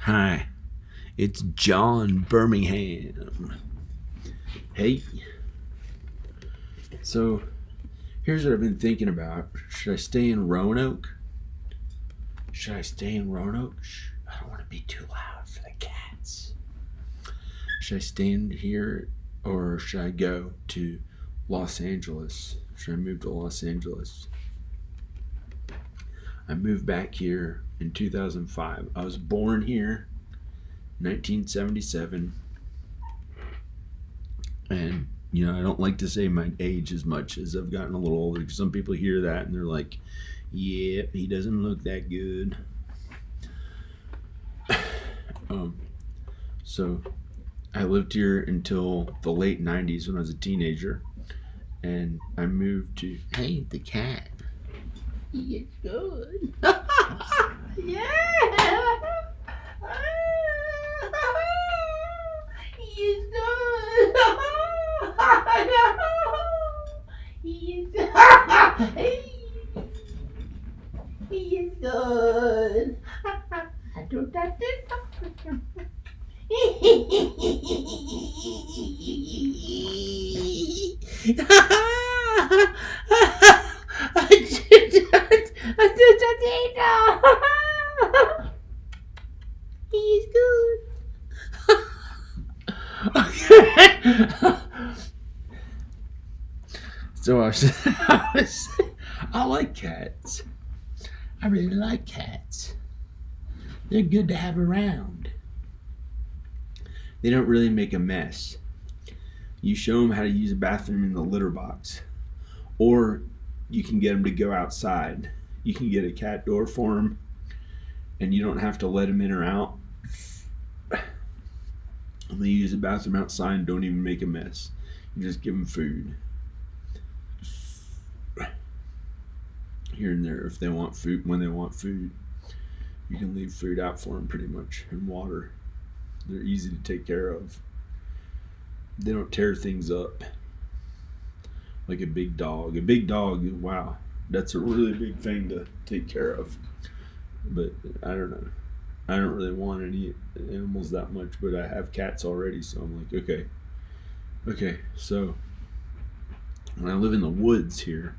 Hi, it's John Birmingham. Hey, so here's what I've been thinking about. Should I stay in Roanoke? Should I stay in Roanoke? I don't want to be too loud for the cats. Should I stay in here or should I go to Los Angeles? Should I move to Los Angeles? I moved back here in 2005. I was born here 1977, and I don't like to say my age as much as I've gotten a little older because some people hear that and they're like, "Yep, he doesn't look that good." So I lived here until the late '90s when I was a teenager, and I moved to. Hey, the cat. He is good. Yeah. He is good. He is good. He is good. I don't have to talk with him. He is good. So I like cats. I really like cats. They're good to have around. They don't really make a mess. You show them how to use a bathroom in the litter box, or you can get them to go outside. You can get a cat door for them, and you don't have to let them in or out. And they use the bathroom outside and don't even make a mess. You just give them food. Here and there, if they want food, when they want food, you can leave food out for them pretty much, and water. They're easy to take care of. They don't tear things up like a big dog. A big dog, wow, that's a really big thing to take care of. But I don't know. I don't really want any animals that much, but I have cats already, so I'm like, okay. So when I live in the woods here,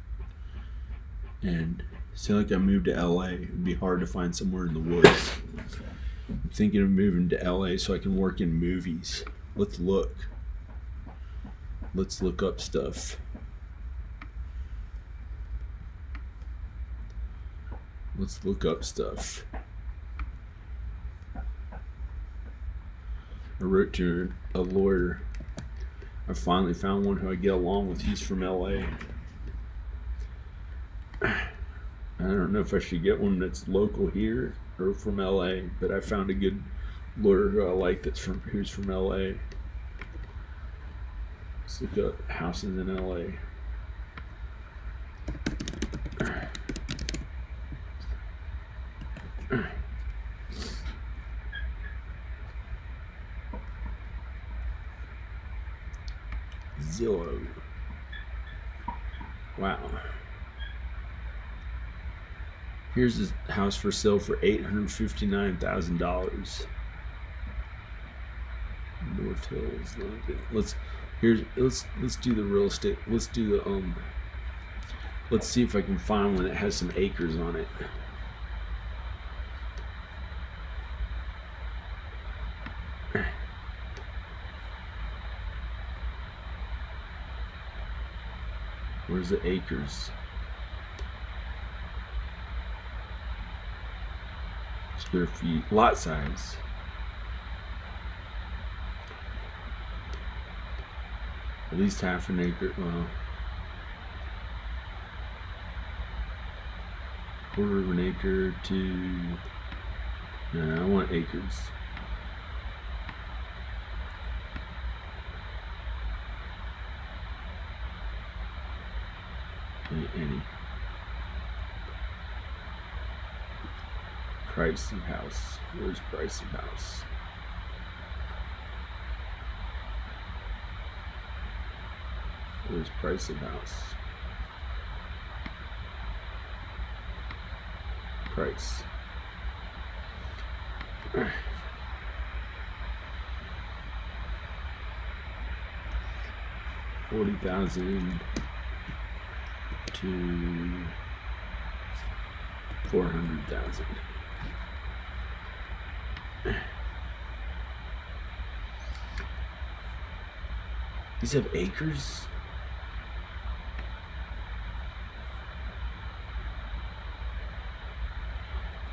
and say like I moved to LA, it'd be hard to find somewhere in the woods. I'm thinking of moving to LA so I can work in movies. Let's look up stuff. Let's look up stuff. I wrote to a lawyer. I finally found one who I get along with. He's from LA. I don't know if I should get one that's local here or from LA, but I found a good lawyer who I like who's from LA. Let's look up houses in LA. Zillow. Wow. Here's a house for sale for $859,000. North Hills, London. Let's do the real estate. Let's do the Let's see if I can find one that has some acres on it. Where's the acres? Square feet. Lot size. At least half an acre. Well, quarter of an acre to. No, I want acres. Any. Price of house. Where's price of house? Where's price of house? Price. $40,000 to $400,000. These have acres?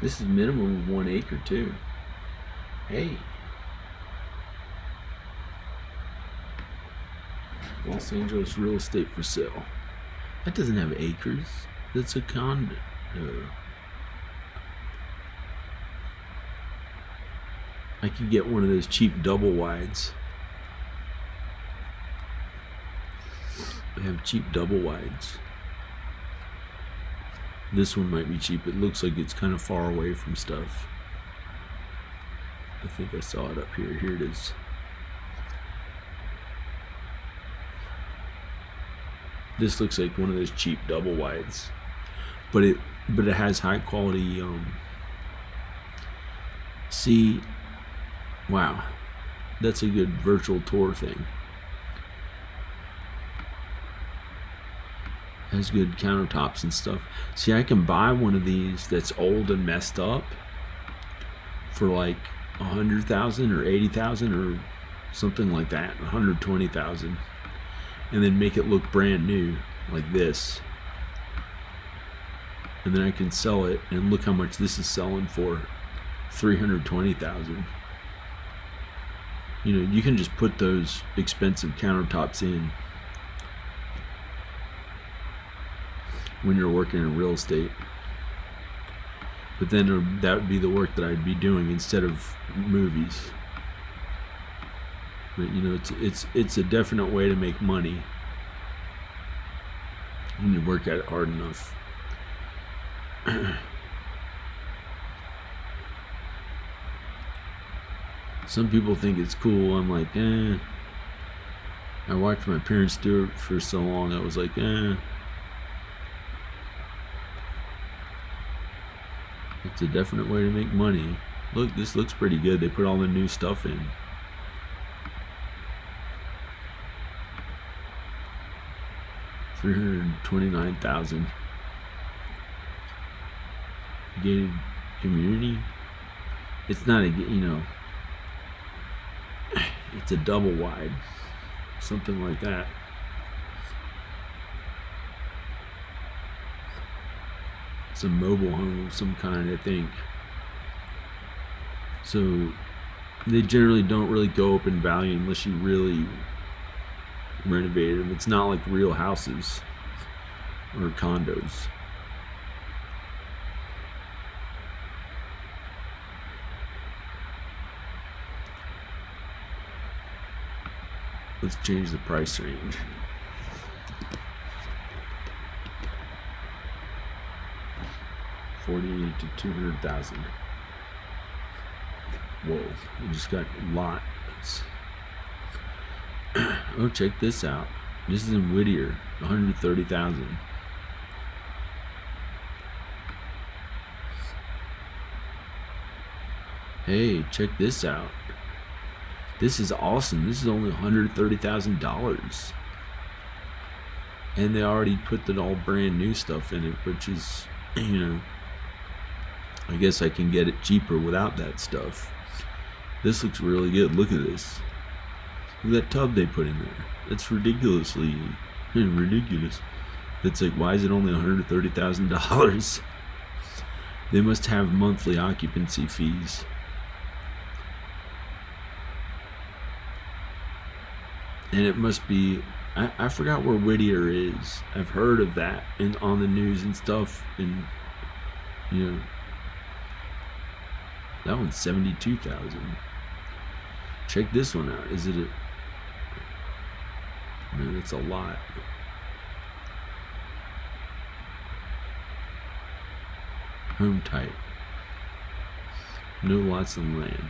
This is minimum of 1 acre too. Hey. Los Angeles real estate for sale. That doesn't have acres. That's a condo. I could get one of those cheap double wides. They have cheap double wides. This one might be cheap. It looks like it's kind of far away from stuff. I think I saw it up here. Here it is. This looks like one of those cheap double wides, but it has high quality. See, wow, that's a good virtual tour thing. Has good countertops and stuff. See, I can buy one of these that's old and messed up for like 100,000 or 80,000 or something like that, 120,000, and then make it look brand new like this. And then I can sell it, and look how much this is selling for, 320,000. You know, you can just put those expensive countertops in when you're working in real estate. But then that would be the work that I'd be doing instead of movies. But you know, it's a definite way to make money when you work at it hard enough. Some people think it's cool. I'm like, I watched my parents do it for so long. I was like, It's a definite way to make money. Look, this looks pretty good. They put all the new stuff in. $329,000. Gated community. It's not a, you know, it's a double wide, something like that. It's a mobile home of some kind, I think. So they generally don't really go up in value unless you really renovate them. It's not like real houses or condos. Let's change the price range. $48,000 to $200,000. Whoa, we just got lots. Oh, check this out. This is in Whittier, $130,000. Hey, check this out. This is awesome. This is only $130,000. And they already put the all brand new stuff in it, which is, you know, I guess I can get it cheaper without that stuff. This looks really good. Look at this. Look at that tub they put in there. It's ridiculously ridiculous. It's like, why is it only $130,000? They must have monthly occupancy fees. And it must be, I forgot where Whittier is. I've heard of that on the news and stuff. And, you know, that one's $72,000. Check this one out. Is it a... Man, it's a lot. Home type. No lots of land.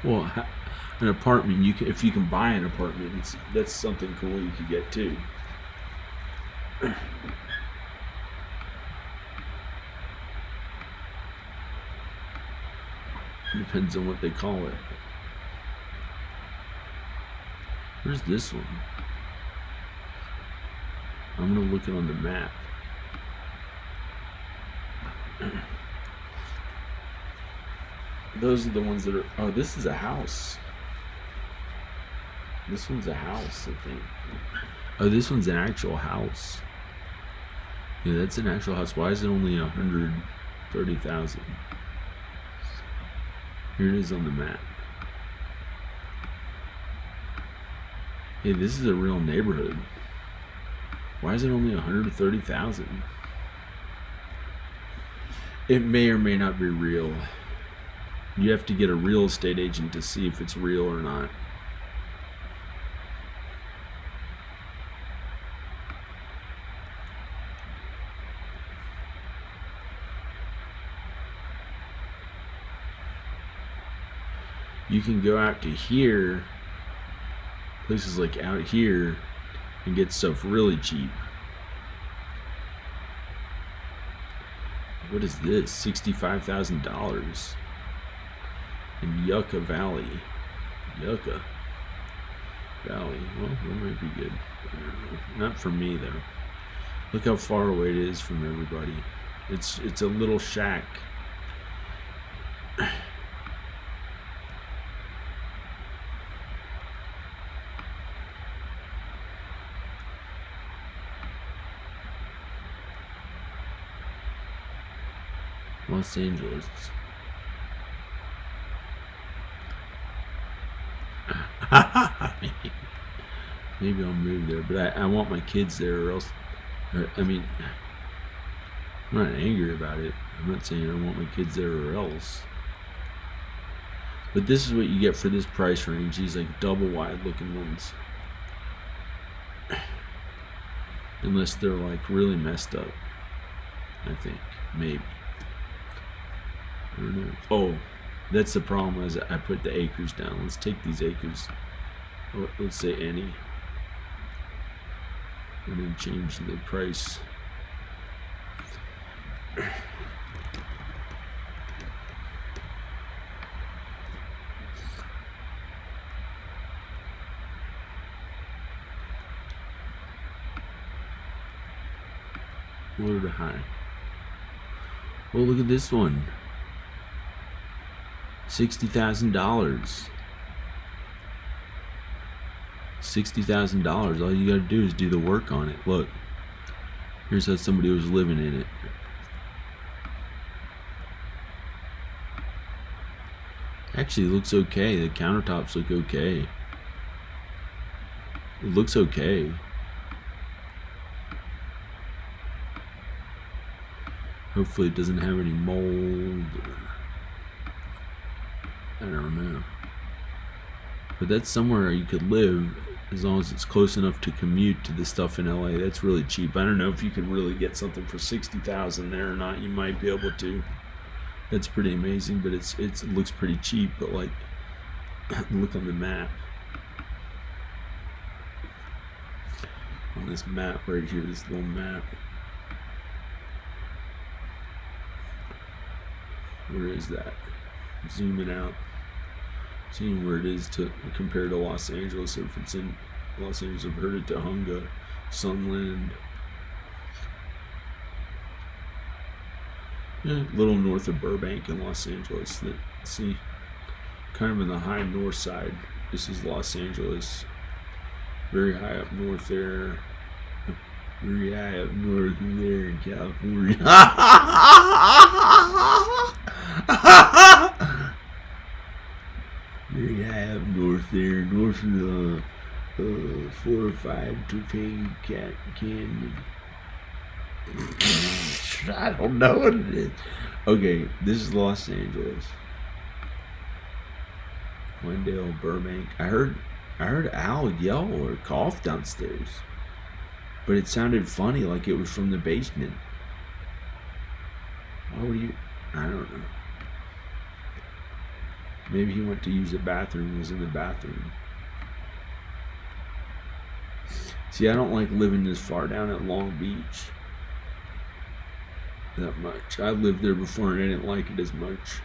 Well, an apartment, you can, if you can buy an apartment, that's something cool you could get too. Depends on what they call it. Where's this one? I'm gonna look it on the map. Those are the ones that are. Oh, this is a house. This one's a house, I think. Oh, this one's an actual house. Yeah, that's an actual house. Why is it only 130,000? Here it is on the map. Hey, this is a real neighborhood. Why is it only 130,000? It may or may not be real. You have to get a real estate agent to see if it's real or not. You can go out to here, places like out here, and get stuff really cheap. What is this? $65,000 in Yucca Valley. Yucca Valley. Well, that might be good. I don't know. Not for me though. Look how far away it is from everybody. It's a little shack. Los Angeles. Maybe I'll move there, but I want my kids there, or else. I mean, I'm not angry about it. I'm not saying I want my kids there or else. But this is what you get for this price range. These like double wide looking ones. Unless they're like really messed up. I think. Maybe. I don't know. Oh, that's the problem, is I put the acres down. Let's take these acres. Let's say any. And then change the price. Low to high. Well, look at this one. $60,000. $60,000. All you gotta do is do the work on it. Look. Here's how somebody was living in it. Actually, it looks okay. The countertops look okay. It looks okay. Hopefully it doesn't have any mold. I don't know. But that's somewhere you could live as long as it's close enough to commute to the stuff in LA. That's really cheap. I don't know if you can really get something for $60,000 there or not. You might be able to. That's pretty amazing, but it looks pretty cheap. But like, look on the map. On this map right here, this little map. Where is that? Zooming out. Seeing where it is to compare to Los Angeles. So if it's in Los Angeles, I've heard it to Hunga, Sunland. Yeah, a little north of Burbank in Los Angeles. See, kind of in the high north side. This is Los Angeles. Very high up north there. Very high up north there in California. Very high up north there, north of the 405 Topanga Canyon. I don't know what it is. Okay, this is Los Angeles. Glendale, Burbank. I heard Al yell or cough downstairs, but it sounded funny, like it was from the basement. Why would you? I don't know. Maybe he went to use the bathroom, was in the bathroom. See, I don't like living this far down at Long Beach that much. I lived there before and I didn't like it as much.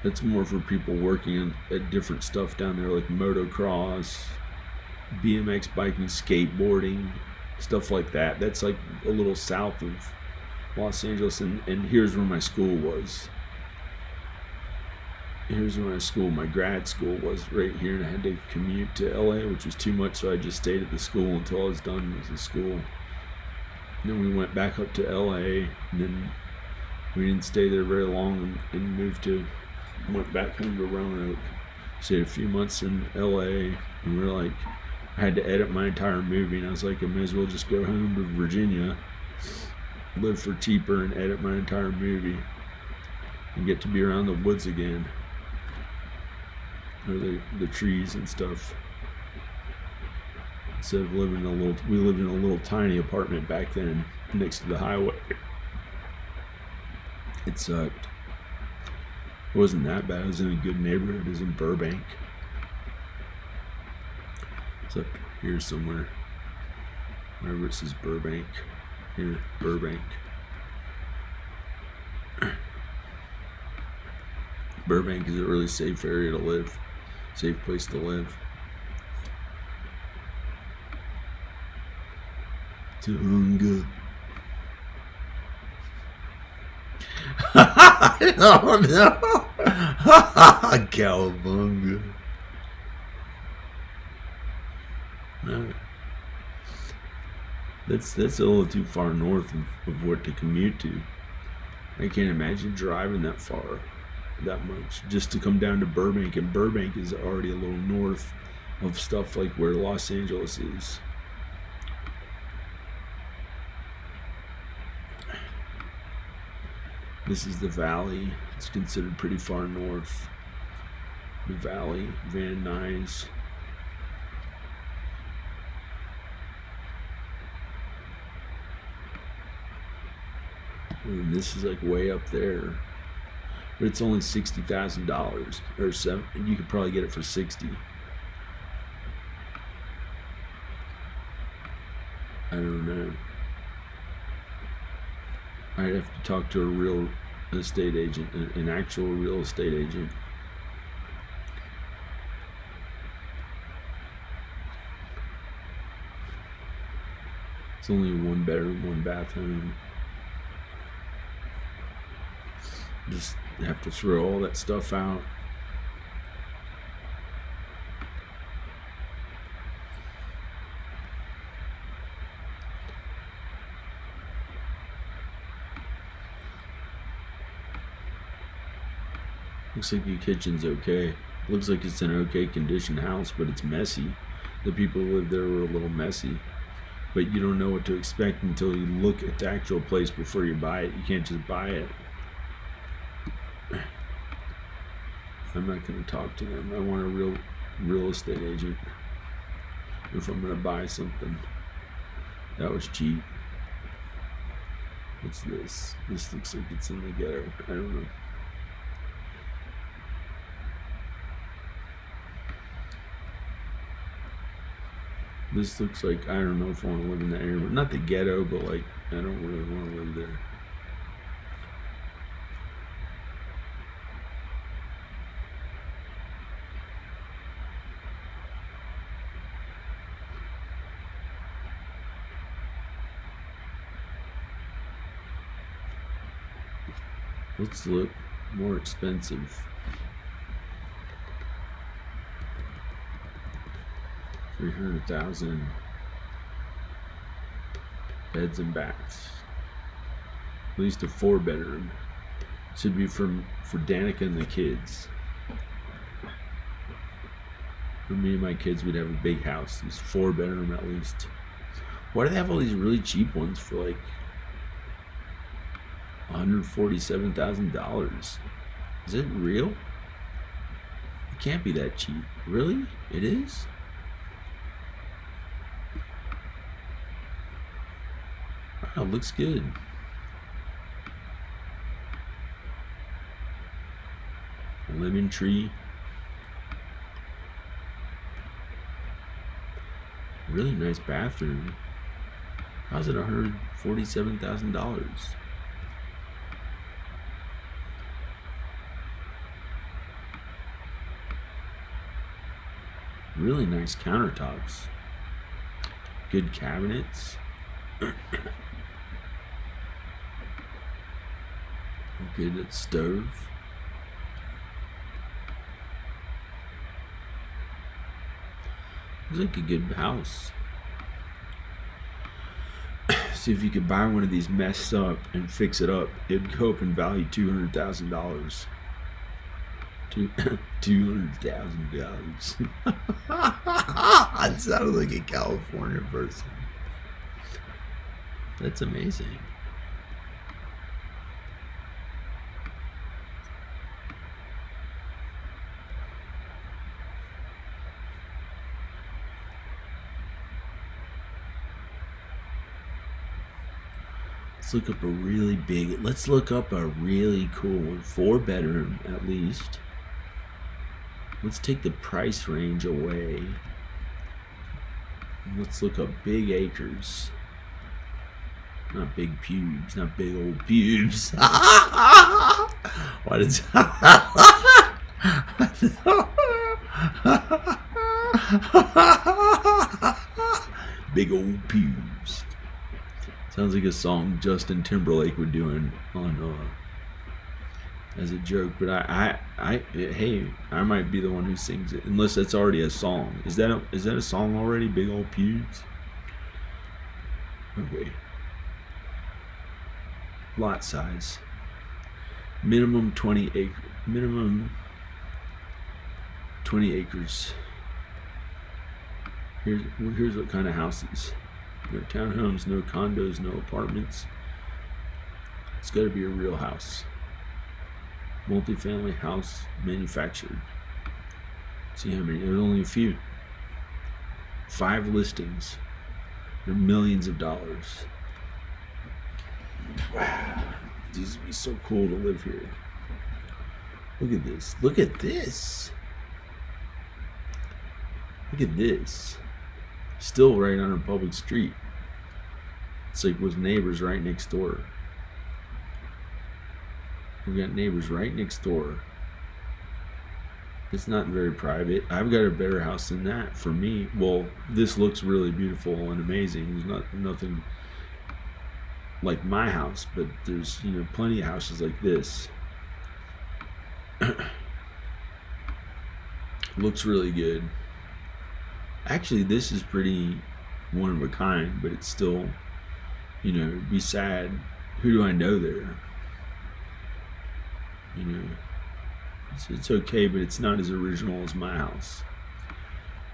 That's more for people working at different stuff down there, like motocross, BMX biking, skateboarding, stuff like that. That's like a little south of Los Angeles, and here's where my school was. Here's where my grad school was, right here, and I had to commute to LA, which was too much, so I just stayed at the school until I was done with the school. And then we went back up to LA, and then we didn't stay there very long, and went back home to Roanoke. Stayed a few months in LA, and we're like, I had to edit my entire movie, and I was like, I may as well just go home to Virginia, live for cheaper, and edit my entire movie, and get to be around the woods again, or the trees and stuff. Instead of we lived in a little tiny apartment back then, next to the highway. It sucked. It wasn't that bad. It was in a good neighborhood. It was in Burbank. It's up here somewhere. Wherever it says Burbank. Here, Burbank. Burbank is a really safe area to live. Safe place to live. Tuhunga. Oh no! Cowabunga. No. That's a little too far north of what to commute to. I can't imagine driving that far, that much, just to come down to Burbank, and Burbank is already a little north of stuff like where Los Angeles is. This is the Valley. It's considered pretty far north. The Valley, Van Nuys. And this is like way up there. But it's only $60,000 or $7. You could probably get it for $60,000. I don't know. I'd have to talk to a real estate agent, an actual real estate agent. It's only a 1 bedroom, 1 bathroom. Just have to throw all that stuff out. Looks like your kitchen's okay. Looks like it's an okay condition house, but it's messy. The people who live there were a little messy. But you don't know what to expect until you look at the actual place before you buy it. You can't just buy it. I'm not going to talk to them. I want a real estate agent if I'm going to buy something. That was cheap. What's this? This looks like it's in the ghetto. I don't know. This looks like, I don't know if I want to live in that area, but not the ghetto, but like, I don't really want to live there. Let's look more expensive. 300,000 beds and baths. At least a 4-bedroom. Should be for Danica and the kids. For me and my kids, we'd have a big house. It's 4-bedroom at least. Why do they have all these really cheap ones for like $147,000? Is it real? It can't be that cheap. Really? It is? Wow, looks good. A lemon tree. Really nice bathroom. How's it $147,000? Really nice countertops. Good cabinets. Good stove. Looks like a good house. See if you could buy one of these messed up and fix it up. It'd go up in value $200,000. $200,000. That sounded like a California person. That's amazing. Let's look up a really cool one. 4-bedroom at least. Let's take the price range away. Let's look up big acres. Not big pubes, not big old pubes. Why did big old pubes? Sounds like a song Justin Timberlake would do on as a joke, but hey, I might be the one who sings it, unless that's already a song. Is that a song already? Big old pubes. Okay. Lot size. Minimum 20 acres. Here's what kind of houses. No townhomes, no condos, no apartments. It's got to be a real house. Multifamily house, manufactured. See how many? There's only a few. 5 listings. They're millions of dollars. Wow. These would be so cool to live here. Look at this. Look at this. Look at this. Still right on a public street. It's like with neighbors right next door. We've got neighbors right next door. It's not very private. I've got a better house than that for me. Well, this looks really beautiful and amazing. There's nothing like my house, but there's plenty of houses like this. Looks really good. Actually, this is pretty one of a kind, but it's still, it'd be sad. Who do I know there? It's okay, but it's not as original as my house.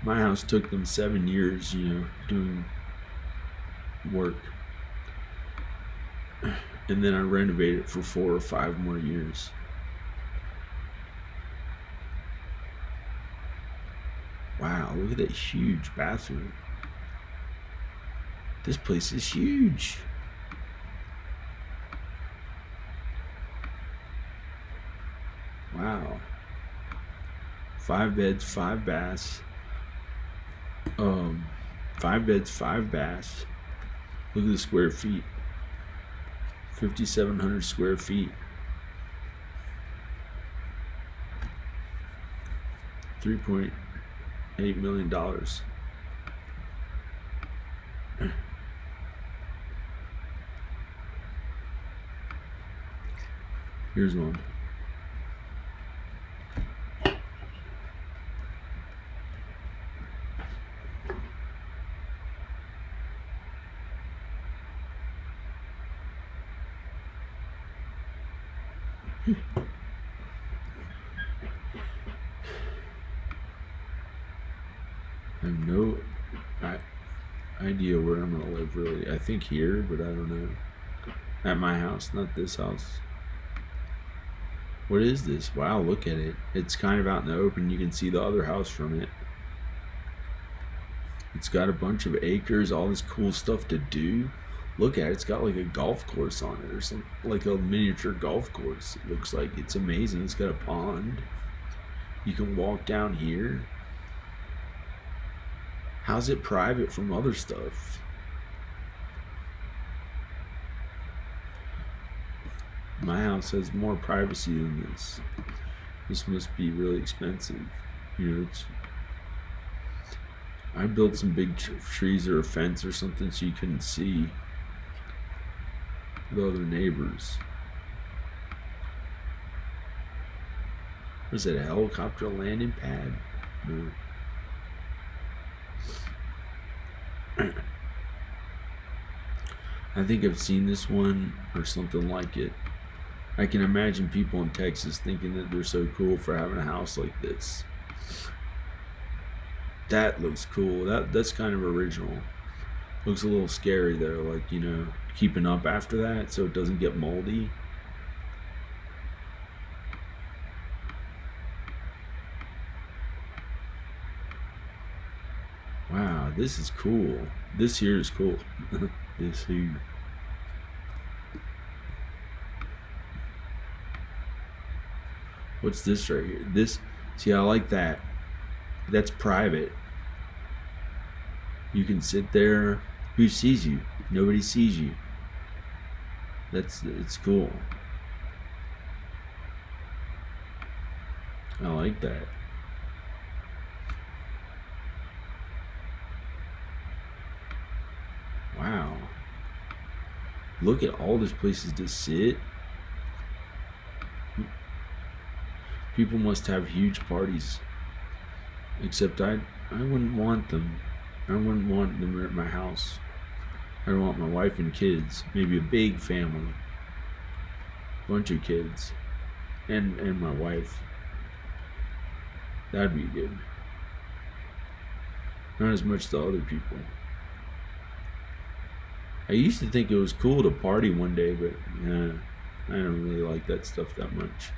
My house took them 7 years, doing work. And then I renovated it for 4 or 5 more years. Wow, look at that huge bathroom. This place is huge. Wow. 5 beds, 5 baths. 5 beds, 5 baths. Look at the square feet. 5,700 square feet. $3.8 million. Here's one. I have no idea where I'm going to live, really. I think here, but I don't know. At my house, not this house. What is this? Wow, look at it. It's kind of out in the open. You can see the other house from it. It's got a bunch of acres, all this cool stuff to do. Look at it. It's got like a golf course on it or something, like a miniature golf course. It looks like it's amazing. It's got a pond. You can walk down here. How's it private from other stuff? My house has more privacy than this. This must be really expensive. It's I built some big trees or a fence or something so you couldn't see the other neighbors. Was it a helicopter landing pad? No. I think I've seen this one or something like it. I can imagine people in Texas thinking that they're so cool for having a house like this. That looks cool. That's kind of original. Looks a little scary though, like, keeping up after that so it doesn't get moldy. Wow, this is cool. This here is cool. This here. What's this right here? See, I like that. That's private. You can sit there. Who sees you? Nobody sees you. It's cool. I like that. Wow. Look at all these places to sit. People must have huge parties. Except I wouldn't want them. I wouldn't want them at my house. I want my wife and kids. Maybe a big family. Bunch of kids. And my wife. That'd be good. Not as much to other people. I used to think it was cool to party one day, but I don't really like that stuff that much.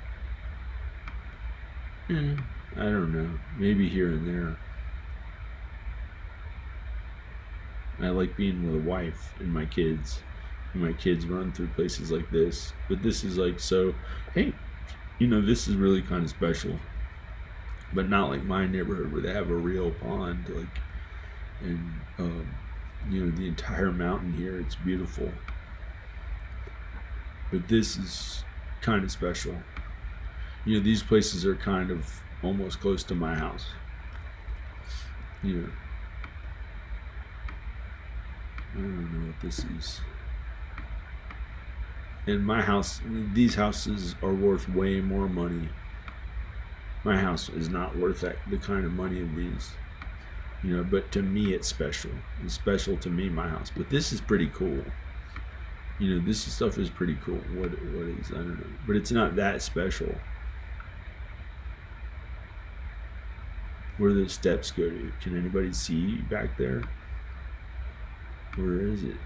I don't know. Maybe here and there. I like being with a wife and my kids. And my kids run through places like this. But this is like so, hey, this is really kind of special. But not like my neighborhood where they have a real pond, and the entire mountain here. It's beautiful. But this is kind of special. These places are kind of almost close to my house. I don't know what this is. And my house, these houses are worth way more money. My house is not worth the kind of money of these. But to me it's special. It's special to me, my house. But this is pretty cool. This stuff is pretty cool. What is, I don't know. But it's not that special. Where do the steps go to? Can anybody see back there? Where is it?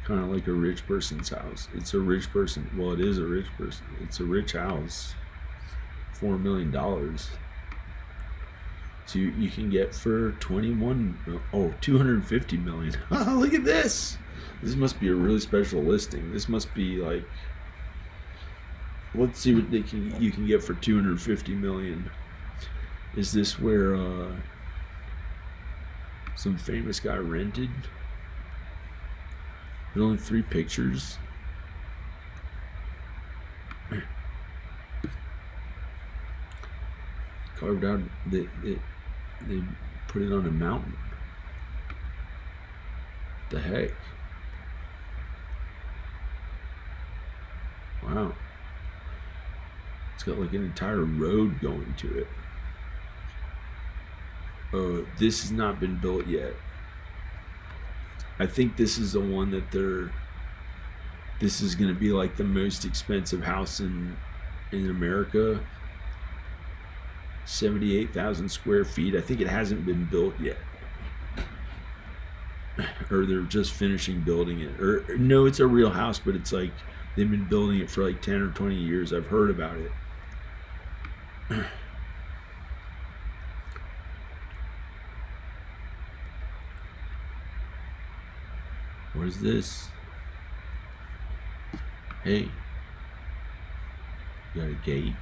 Kind of like a rich person's house. It's a rich person. Well, it is a rich person. It's a rich house. $4 million. So you can get for 250 million. Oh, look at this. This must be a really special listing. This must be like, let's see what you can get for 250 million. Is this where some famous guy rented? There's only 3 pictures. Carved out. They put it on a mountain. The heck? Wow. It's got like an entire road going to it. This has not been built yet. I think this is the one that this is going to be like the most expensive house in America. 78,000 square feet. I think it hasn't been built yet. Or they're just finishing building it. Or no, it's a real house, but it's like they've been building it for like 10 or 20 years. I've heard about it. What is this? Hey. You got a gate?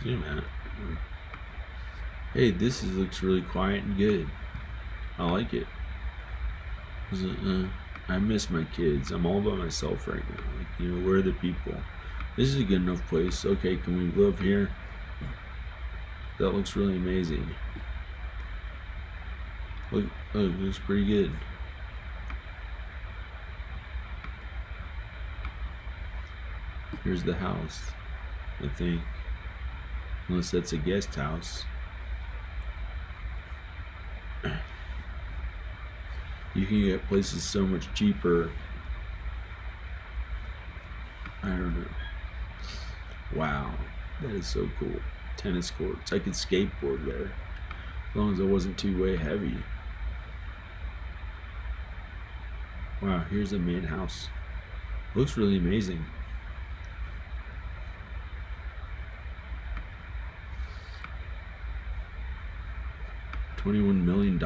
Zoom out. Hey, looks really quiet and good. I like it. I miss my kids. I'm all by myself right now. Like, where are the people? This is a good enough place. Okay, can we live here? That looks really amazing. Look, it looks pretty good. Here's the house, I think. Unless that's a guest house. You can get places so much cheaper. I don't know. Wow, that is so cool. Tennis courts. I could skateboard there, as long as it wasn't too way heavy. Wow, here's the main house. Looks really amazing. $21 million.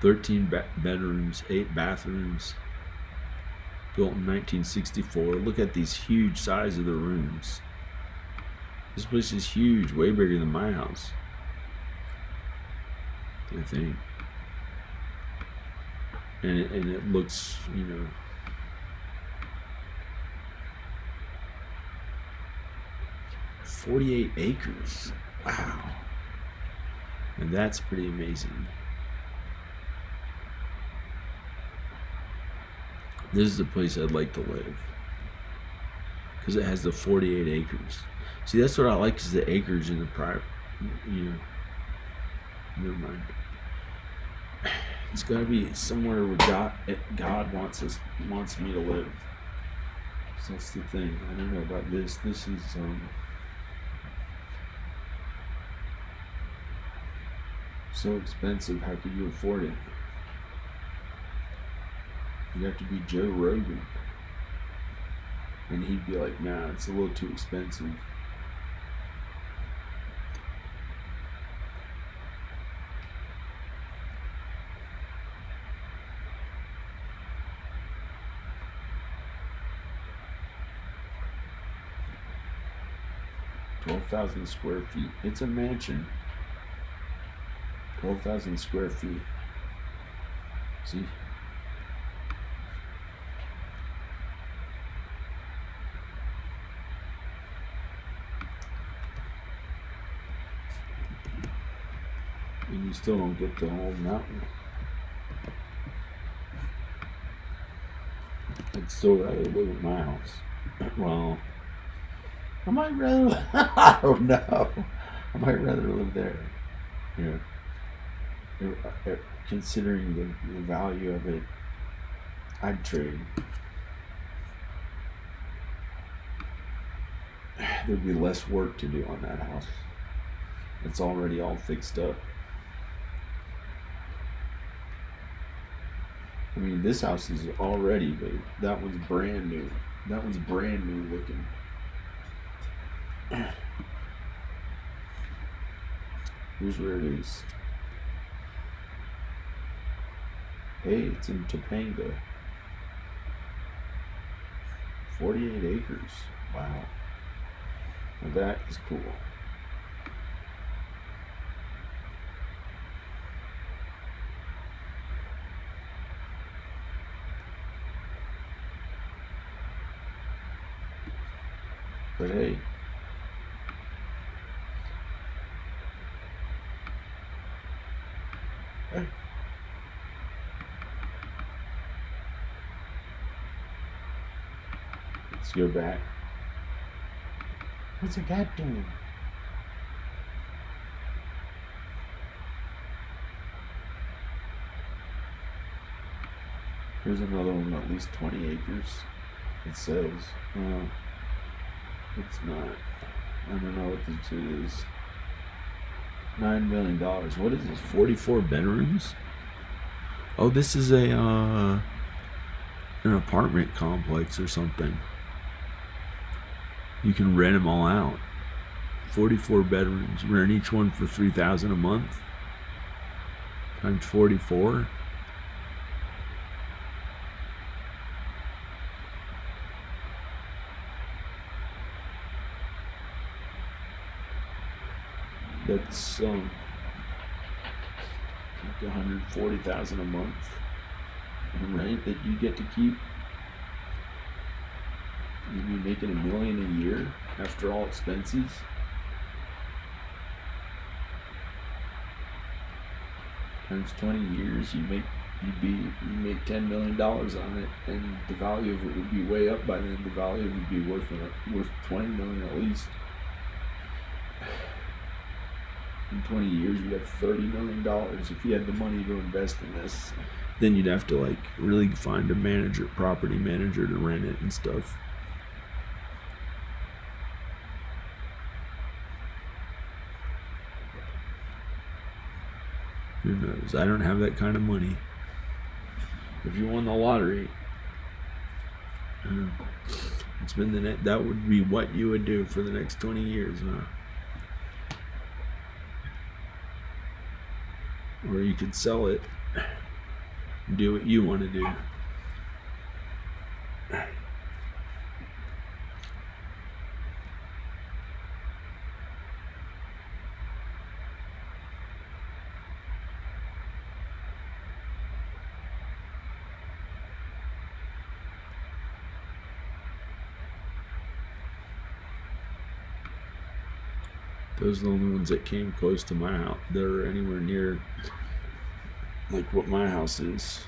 13 bedrooms, 8 bathrooms. Built in 1964. Look at these huge size of the rooms. This place is huge, way bigger than my house, I think. And it looks, 48 acres. Wow. And that's pretty amazing. This is a place I'd like to live, because it has the 48 acres. See, that's what I like, is the acres in the private, never mind. It's got to be somewhere where God wants me to live. So that's the thing. I don't know about this. This is so expensive. How could you afford it? You have to be Joe Rogan, and he'd be like, "Nah, it's a little too expensive." $12,000 square feet. It's a mansion. 12,000 square feet. See? And you still don't get the whole mountain. I'd still rather live at my house. Well, I might rather. I don't know. I might rather live there. Considering the value of it, I'd trade. There'd be less work to do on that house. It's already all fixed up. I mean, this house is already, but that one's brand new. That one's brand new looking. Here's where it is. Hey, it's in Topanga. 48 acres. Wow. Now that is cool. But hey, let's go back. What's a cat doing? Here's another one, at least 20 acres. It says. It's not. I don't know what this is. $9 million. What is this? 44 bedrooms? Oh, this is an apartment complex or something. You can rent them all out. 44 bedrooms. Rent each one for $3,000 a month. Times 44. That's like $140,000 a month in rent that you get to keep. You'd be making $1 million a year after all expenses. Times 20 years, you make $10 million on it, and the value of it would be way up by then. The value would be worth $20 million at least. In 20 years, you'd have $30 million if you had the money to invest in this. Then you'd have to like really find a property manager to rent it and stuff. Who knows? I don't have that kind of money. If you won the lottery, it's been that would be what you would do for the next 20 years, huh? Or you could sell it and do what you want to do. Those are the only ones that came close to my house. They're anywhere near like what my house is.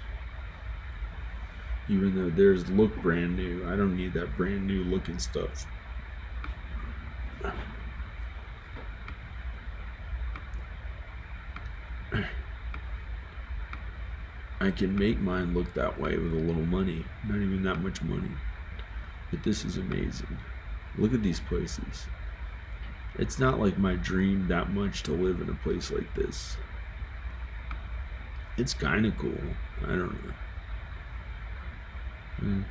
Even though theirs look brand new, I don't need that brand new looking stuff. I can make mine look that way with a little money. Not even that much money. But this is amazing. Look at these places. It's not like my dream that much to live in a place like this. It's kind of cool. I don't know.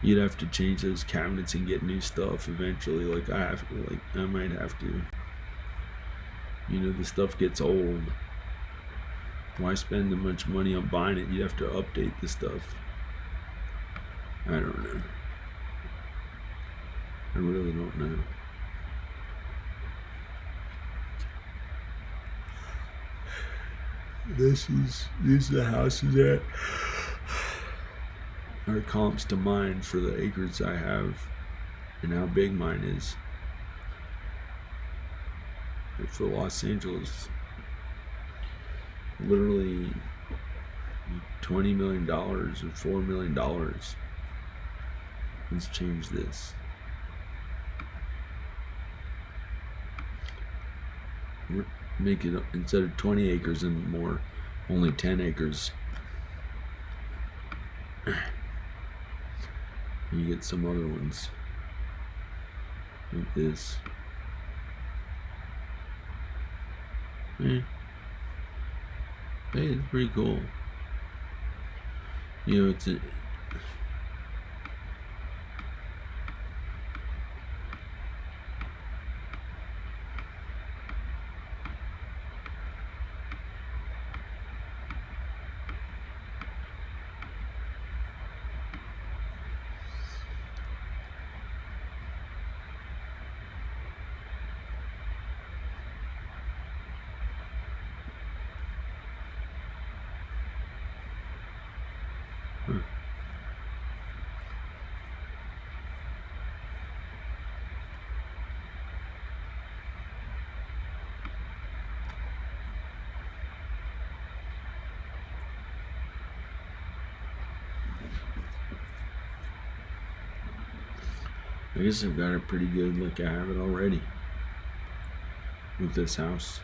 You'd have to change those cabinets and get new stuff eventually. I might have to. You know, the stuff gets old. Why spend that much money on buying it? You'd have to update the stuff. I don't know. I really don't know. These are the houses that are comps to mine for the acres I have and how big mine is. For Los Angeles, literally $20 million or $4 million. Let's change this. Make it, instead of 20 acres and more, only 10 acres. You get some other ones like this. Hey, it's pretty cool. You know, it's a I guess I've got it pretty good, like I have it already with this house.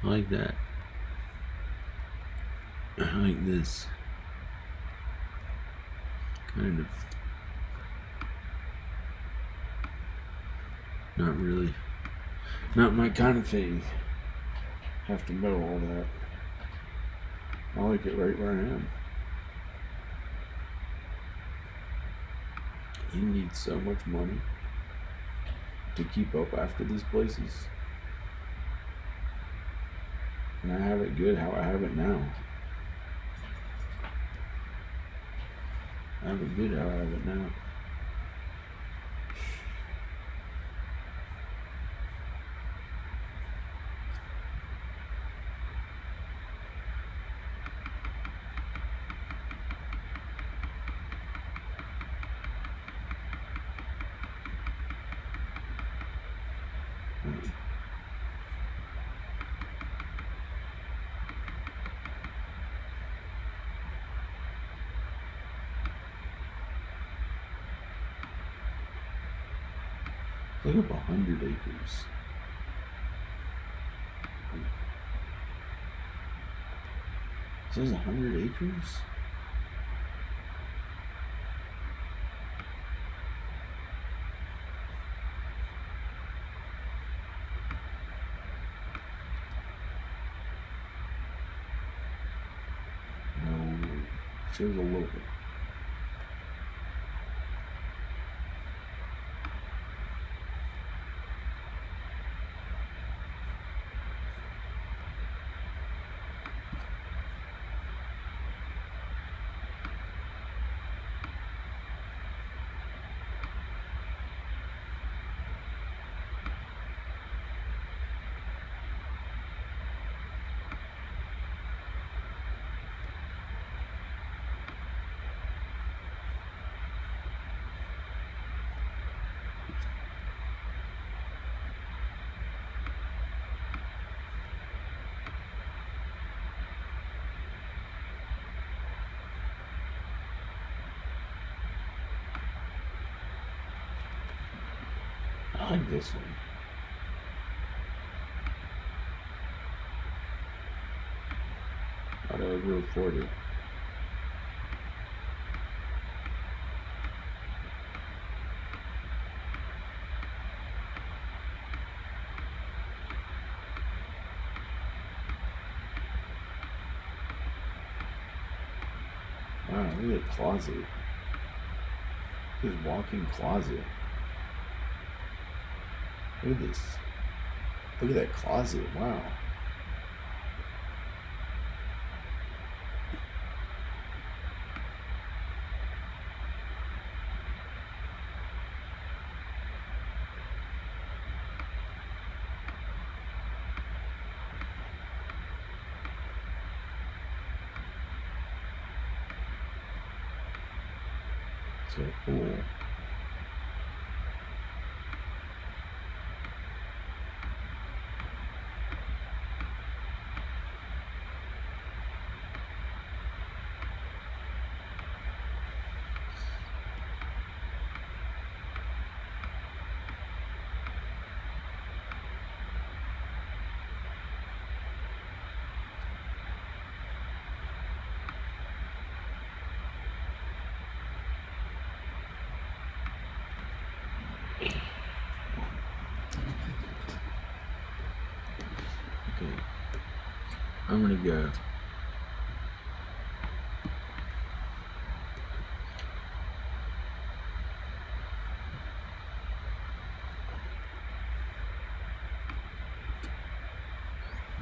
I like that. I like this. Kind of. Not really. Not my kind of thing. Have to know all that. I like it right where I am. You need so much money to keep up after these places. And I have it good how I have it now. I have it good how I have it now. Look up 100 acres. It says 100 acres? No, it shows a little bit. I like this one. Thought I would report it. Wow, look at that closet. His walk-in closet. Look at this. Look at that closet. Wow. So cool. Okay. I'm gonna go.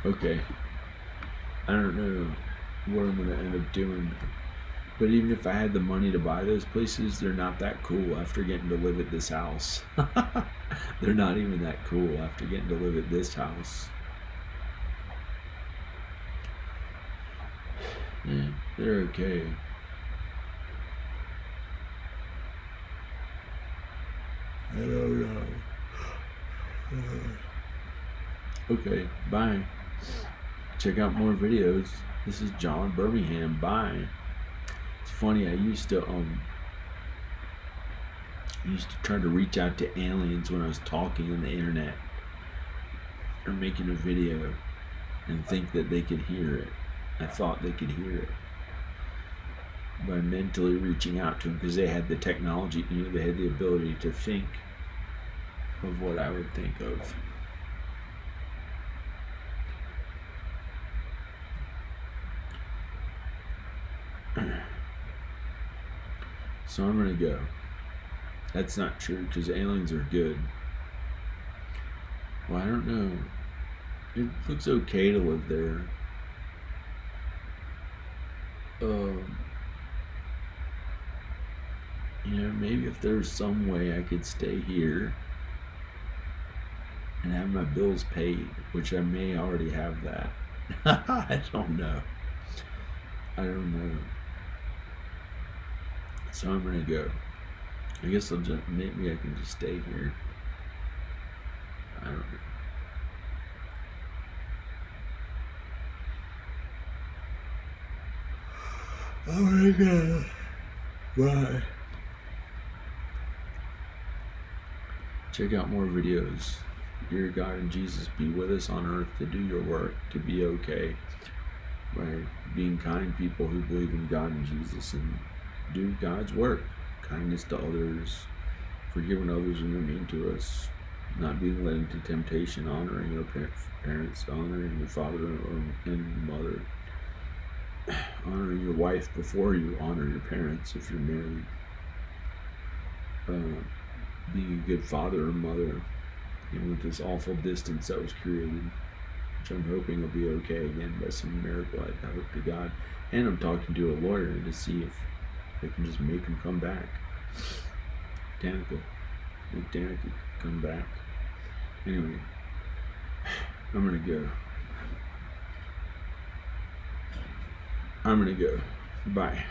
Okay. I don't know what I'm gonna end up doing. But even if I had the money to buy those places, they're not that cool after getting to live at this house. They're not even that cool after getting to live at this house. Yeah, they're okay. I don't know. Okay, bye. Check out more videos. This is John Birmingham. Bye. It's funny, I used to try to reach out to aliens when I was talking on the internet or making a video. and think that they could hear it. I thought they could hear it by mentally reaching out to them because they had the technology, they had the ability to think of what I would think of. So I'm gonna go. That's not true because aliens are good. Well, I don't know. It looks okay to live there. Maybe if there's some way I could stay here and have my bills paid, which I may already have that. I don't know. So I'm gonna go. I guess maybe I can just stay here. I don't know. Oh my god. Bye. Check out more videos. Dear God and Jesus, be with us on earth to do your work, to be okay. By being kind people who believe in God and Jesus and do God's work. Kindness to others, forgiving others when they're mean to us, not being led into temptation, honoring your parents, honoring your father and mother, honoring your wife before you honor your parents if you're married, being a good father or mother, with this awful distance that was created, which I'm hoping will be okay again by some miracle. I hope to God. And I'm talking to a lawyer to see if they can just make him come back. Danica. Make Danica come back. Anyway, I'm gonna go. Bye.